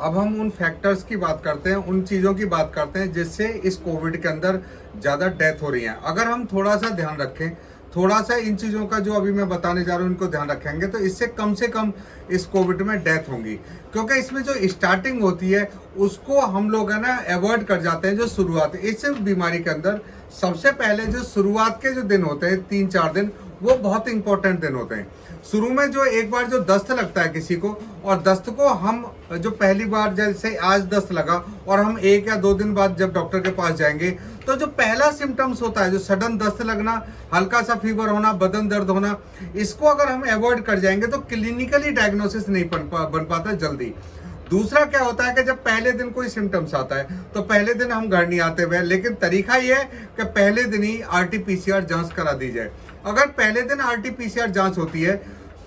अब हम उन फैक्टर्स की बात करते हैं, उन चीज़ों की बात करते हैं जिससे इस कोविड के अंदर ज़्यादा डेथ हो रही है। अगर हम थोड़ा सा ध्यान रखें, थोड़ा सा इन चीज़ों का जो अभी मैं बताने जा रहा हूँ इनको ध्यान रखेंगे तो इससे कम से कम इस कोविड में डेथ होंगी। क्योंकि इसमें जो स्टार्टिंग होती है उसको हम लोग है ना अवॉइड कर जाते हैं। जो शुरुआत इस बीमारी के अंदर सबसे पहले जो शुरुआत के जो दिन होते हैं 3-4 दिन, वो बहुत इंपॉर्टेंट दिन होते हैं। शुरू में जो एक बार जो दस्त लगता है किसी को, और दस्त को हम जो पहली बार जैसे आज दस्त लगा और हम 1 या 2 दिन बाद जब डॉक्टर के पास जाएंगे तो जो पहला सिम्टम्स होता है, जो सडन दस्त लगना, हल्का सा फीवर होना, बदन दर्द होना, इसको अगर हम अवॉइड कर जाएंगे तो क्लिनिकली डायग्नोसिस नहीं बन पाता जल्दी। दूसरा क्या होता है कि जब पहले दिन कोई सिम्टम्स आता है तो पहले दिन हम घर नहीं आते हुए, लेकिन तरीका ये है कि पहले दिन ही RT-PCR जांच करा दी जाए। अगर पहले दिन RT-PCR जांच होती है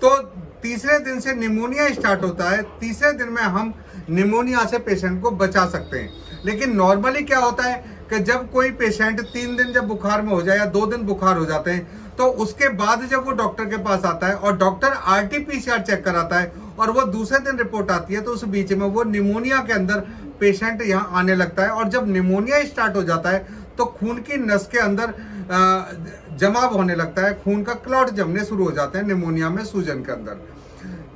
तो तीसरे दिन से निमोनिया स्टार्ट होता है, तीसरे दिन में हम निमोनिया से पेशेंट को बचा सकते हैं। लेकिन नॉर्मली क्या होता है कि जब कोई पेशेंट 3 दिन जब बुखार में हो जाए या 2 दिन बुखार हो जाते हैं तो उसके बाद जब वो डॉक्टर के पास आता है और डॉक्टर RT-PCR चेक कराता है और वो दूसरे दिन रिपोर्ट आती है तो उस बीच में वो निमोनिया के अंदर पेशेंट यहाँ आने लगता है। और जब निमोनिया स्टार्ट हो जाता है तो खून की नस के अंदर जमाव होने लगता है, खून का क्लॉट जमने शुरू हो जाते हैं निमोनिया में, सूजन के अंदर।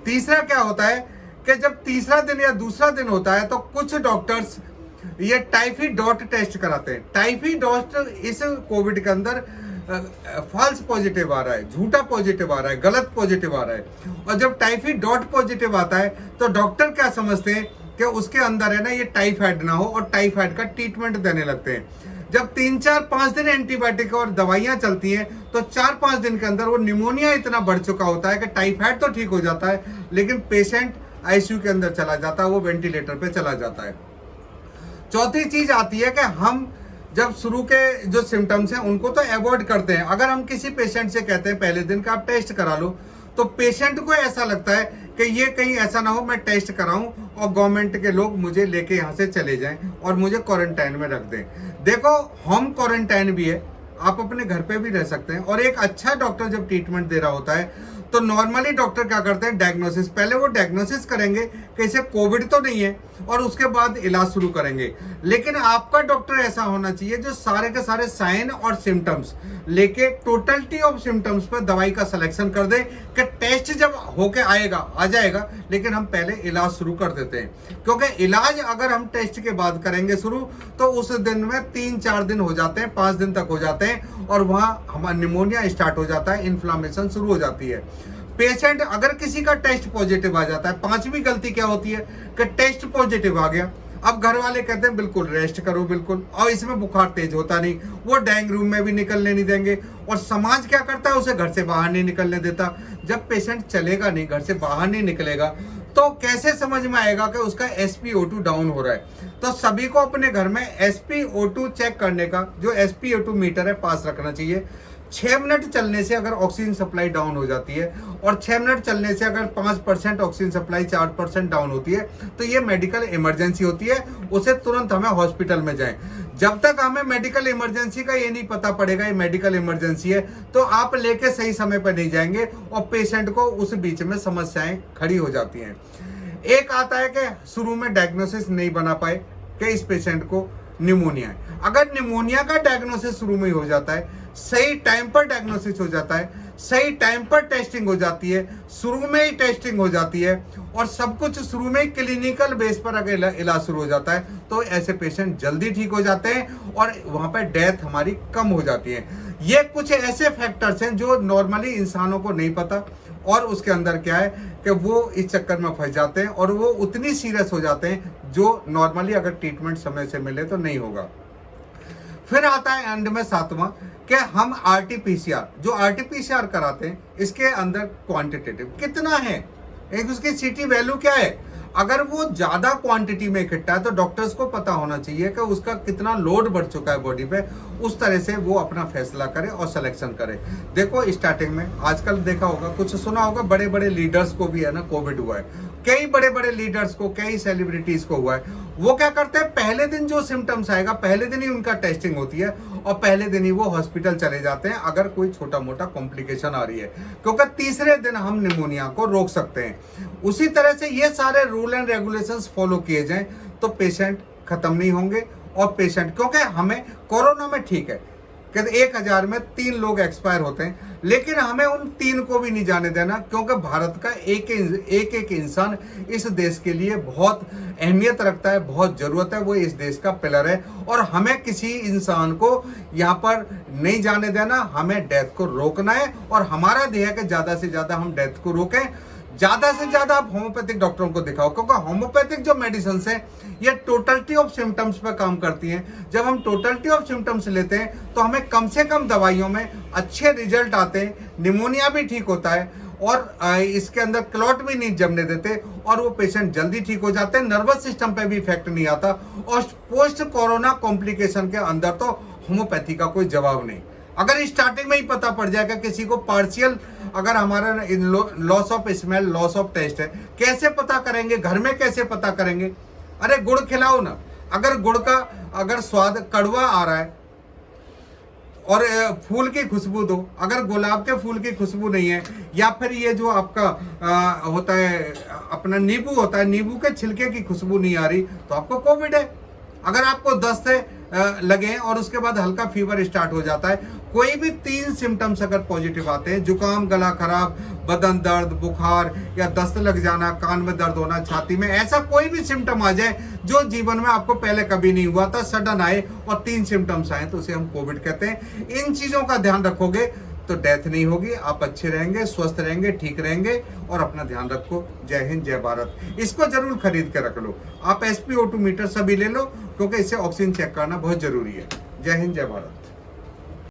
तीसरा क्या होता है कि जब तीसरा दिन या दूसरा दिन होता है तो कुछ डॉक्टर्स ये टाइफी डॉट टेस्ट कराते हैं। टाइफी डॉट इस कोविड के अंदर फॉल्स पॉजिटिव आ रहा है, झूठा पॉजिटिव आ रहा है, गलत पॉजिटिव आ रहा है। और जब टाइफी डॉट पॉजिटिव आता है तो डॉक्टर क्या समझते हैं कि उसके अंदर है ना ये टाइफाइड ना हो और टाइफाइड का ट्रीटमेंट देने लगते हैं। जब 3-4-5 दिन एंटीबायोटिक और दवाइयां चलती हैं तो 4-5 दिन के अंदर वो निमोनिया इतना बढ़ चुका होता है कि टाइफाइड तो ठीक हो जाता है लेकिन पेशेंट आईसीयू के अंदर चला जाता है, वो वेंटिलेटर पे चला जाता है। चौथी चीज आती है कि हम जब शुरू के जो सिम्टम्स हैं उनको तो अवॉइड करते हैं। अगर हम किसी पेशेंट से कहते हैं पहले दिन का आप टेस्ट करा लो तो पेशेंट को ऐसा लगता है कि ये कहीं ऐसा ना हो मैं टेस्ट कराऊं और गवर्नमेंट के लोग मुझे लेके यहाँ से चले जाएं और मुझे क्वारंटाइन में रख दें। देखो होम क्वारंटाइन भी है, आप अपने घर पे भी रह सकते हैं। और एक अच्छा डॉक्टर जब ट्रीटमेंट दे रहा होता है तो नॉर्मली डॉक्टर क्या करते हैं, डायग्नोसिस, पहले वो डायग्नोसिस करेंगे कि इसे कोविड तो नहीं है और उसके बाद इलाज शुरू करेंगे। लेकिन आपका डॉक्टर ऐसा होना चाहिए जो सारे के सारे साइन और सिम्टम्स लेके टोटलिटी ऑफ सिम्टम्स पर दवाई का सिलेक्शन कर दे कि टेस्ट जब होके आएगा आ जाएगा, लेकिन हम पहले इलाज शुरू कर देते हैं। क्योंकि इलाज अगर हम टेस्ट के बाद करेंगे शुरू तो उस दिन में 3-4 दिन हो जाते हैं, 5 दिन तक हो जाते हैं और वहां हमारा निमोनिया स्टार्ट हो जाता है, इन्फ्लामेशन शुरू हो जाती है। पेशेंट अगर किसी का टेस्ट पॉजिटिव आ जाता है, 5वीं गलती क्या होती है कि टेस्ट पॉजिटिव आ गया, अब घर वाले कहते हैं बिल्कुल रेस्ट करो बिल्कुल, और इसमें बुखार तेज होता नहीं, वो डाइंग रूम में भी निकलने नहीं देंगे। और समाज क्या करता है, उसे घर से बाहर नहीं निकलने देता। जब पेशेंट चलेगा नहीं, घर से बाहर नहीं निकलेगा तो कैसे समझ में आएगा कि उसका SpO2 डाउन हो रहा है। तो सभी को अपने घर में SpO2 चेक करने का जो SpO2 मीटर है पास रखना चाहिए। 6 मिनट चलने से अगर ऑक्सीजन सप्लाई डाउन हो जाती है और 6 मिनट चलने से अगर 5% ऑक्सीजन सप्लाई 4% डाउन होती है तो ये मेडिकल इमरजेंसी होती है, उसे तुरंत हमें हॉस्पिटल में जाएं। जब तक हमें मेडिकल इमरजेंसी का ये नहीं पता पड़ेगा ये मेडिकल इमरजेंसी है तो आप लेके सही समय पर नहीं जाएंगे और पेशेंट को उस बीच में समस्याएं खड़ी हो जाती हैं। एक आता है कि शुरू में डायग्नोसिस नहीं बना पाए कि इस पेशेंट को निमोनिया है। अगर निमोनिया का डायग्नोसिस शुरू में ही हो जाता है, सही टाइम पर डायग्नोसिस हो जाता है, सही टाइम पर टेस्टिंग हो जाती है, शुरू में ही टेस्टिंग हो जाती है और सब कुछ शुरू में ही क्लिनिकल बेस पर अगर इलाज शुरू हो जाता है तो ऐसे पेशेंट जल्दी ठीक हो जाते हैं और वहां पर डेथ हमारी कम हो जाती है। ये कुछ ऐसे फैक्टर्स हैं जो नॉर्मली इंसानों को नहीं पता और उसके अंदर क्या है कि वो इस चक्कर में फंस जाते हैं और वो उतनी सीरियस हो जाते हैं जो नॉर्मली अगर ट्रीटमेंट समय से मिले तो नहीं होगा। फिर आता है एंड में 7वां कि हम RT-PCR, जो RT-PCR कराते हैं इसके अंदर क्वांटिटेटिव कितना है, एक उसकी CT वैल्यू क्या है। अगर वो ज्यादा क्वांटिटी में इकट्ठा है तो डॉक्टर्स को पता होना चाहिए कि उसका कितना लोड बढ़ चुका है बॉडी पे, उस तरह से वो अपना फैसला करे और सिलेक्शन करे। देखो स्टार्टिंग में आजकल देखा होगा, कुछ सुना होगा, बड़े बड़े लीडर्स को भी है ना कोविड हुआ है। कई बड़े बड़े लीडर्स को, कई सेलिब्रिटीज को हुआ है। वो क्या करते हैं, पहले दिन जो सिम्टम्स आएगा पहले दिन ही उनका टेस्टिंग होती है और पहले दिन ही वो हॉस्पिटल चले जाते हैं अगर कोई छोटा मोटा कॉम्प्लिकेशन आ रही है, क्योंकि तीसरे दिन हम निमोनिया को रोक सकते हैं। उसी तरह से ये सारे रूल एंड रेगुलेशंस फॉलो किए जाएं तो पेशेंट खत्म नहीं होंगे। और पेशेंट, क्योंकि हमें कोरोना में ठीक है कि 1000 में 3 लोग एक्सपायर होते हैं, लेकिन हमें उन 3 को भी नहीं जाने देना, क्योंकि भारत का एक इंसान इस देश के लिए बहुत अहमियत रखता है, बहुत जरूरत है, वो इस देश का पिलर है। और हमें किसी इंसान को यहाँ पर नहीं जाने देना, हमें डेथ को रोकना है। और हमारा ध्येय है कि ज्यादा से ज्यादा हम डेथ को रोकें। ज्यादा से ज्यादा आप होम्योपैथिक डॉक्टरों को दिखाओ, क्योंकि होम्योपैथिक जो मेडिसिन है ये टोटलिटी ऑफ सिम्टम्स पर काम करती हैं। जब हम टोटलिटी ऑफ सिम्टम्स लेते हैं तो हमें कम से कम दवाइयों में अच्छे रिजल्ट आते हैं, निमोनिया भी ठीक होता है और इसके अंदर क्लॉट भी नहीं जमने देते और वो पेशेंट जल्दी ठीक हो जाते हैं, नर्वस सिस्टम पे भी इफेक्ट नहीं आता। और पोस्ट कोरोना कॉम्प्लिकेशन के अंदर तो होम्योपैथी का कोई जवाब नहीं। अगर स्टार्टिंग में ही पता पड़ जाएगा किसी को पार्शियल, अगर हमारा loss of smell, loss of taste है, कैसे पता करेंगे, घर में कैसे पता करेंगे? अरे गुड़ खिलाओ ना। अगर गुड़ का अगर स्वाद कड़वा आ रहा है और फूल की खुशबू दो, अगर गुलाब के फूल की खुशबू नहीं है, या फिर ये जो आपका होता है अपना नींबू होता है, नींबू के छिलके की खुशबू नहीं आ रही, तो आपको कोविड है। अगर आपको दस्त लगे और उसके बाद हल्का फीवर स्टार्ट हो जाता है, कोई भी 3 सिम्टम्स अगर पॉजिटिव आते हैं, जुकाम, गला खराब, बदन दर्द, बुखार या दस्त लग जाना, कान में दर्द होना, छाती में, ऐसा कोई भी सिम्टम आ जाए जो जीवन में आपको पहले कभी नहीं हुआ था, सडन आए और 3 सिम्टम्स आए, तो उसे हम कोविड कहते हैं। इन चीजों का ध्यान रखोगे तो डेथ नहीं होगी, आप अच्छे रहेंगे, स्वस्थ रहेंगे, ठीक रहेंगे और अपना ध्यान रखो। जय हिंद, जय भारत। इसको जरूर खरीद के रख लो। आप SpO2 मीटर सभी ले लो, क्योंकि इससे ऑक्सीजन चेक करना बहुत जरूरी है। जय हिंद, जय भारत।